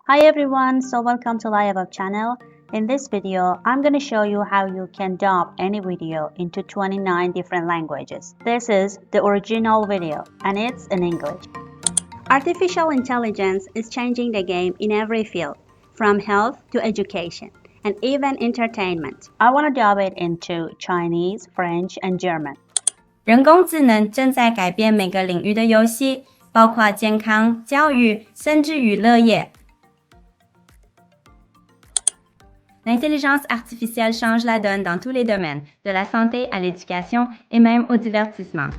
Hi everyone, so welcome to ElevenLabs channel. In this video, I'm going to show you how you can dub any video into 29 different languages. This is the original video and it's in English. Artificial intelligence is changing the game in every field, from health to education and even entertainment. I want to dub it into Chinese, French, and German. 人工智能正在改变每个领域的游戏，包括健康、教育，甚至娱乐业。L'intelligence artificielle change la donne dans tous les domaines, de la santé à l'éducation et même au divertissement.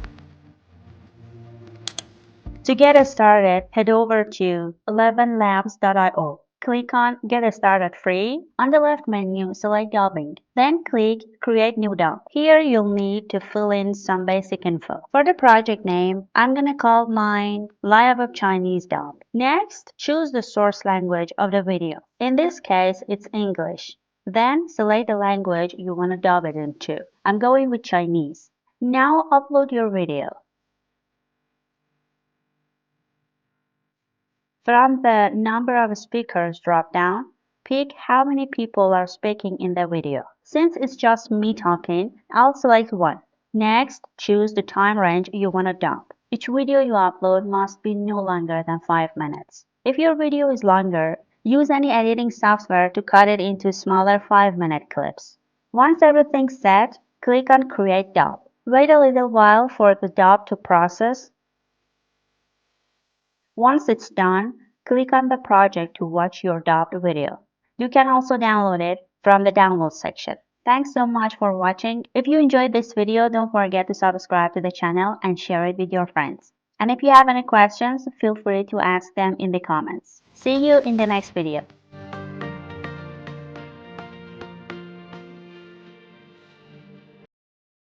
To get us started, head over to ElevenLabs.io. Click on Get Started Free. On the left menu, select Dubbing. Then click Create New Dub. Here you'll need to fill in some basic info. For the project name, I'm gonna call mine ElevenLabs Chinese Dub. Next, choose the source language of the video. In this case, it's English. Then select the language you want to dub it into. I'm going with Chinese. Now upload your video. From the number of speakers drop-down, pick how many people are speaking in the video. Since it's just me talking, I'll select 1. Next, choose the time range you want to dump. Each video you upload must be no longer than 5 minutes. If your video is longer, use any editing software to cut it into smaller 5-minute clips. Once everything's set, click on Create Dub. Wait a little while for the dub to process. Once it's done, click on the project to watch your dubbed video. You can also download it from the download section. Thanks so much for watching. If you enjoyed this video, don't forget to subscribe to the channel and share it with your friends. And if you have any questions, feel free to ask them in the comments. See you in the next video.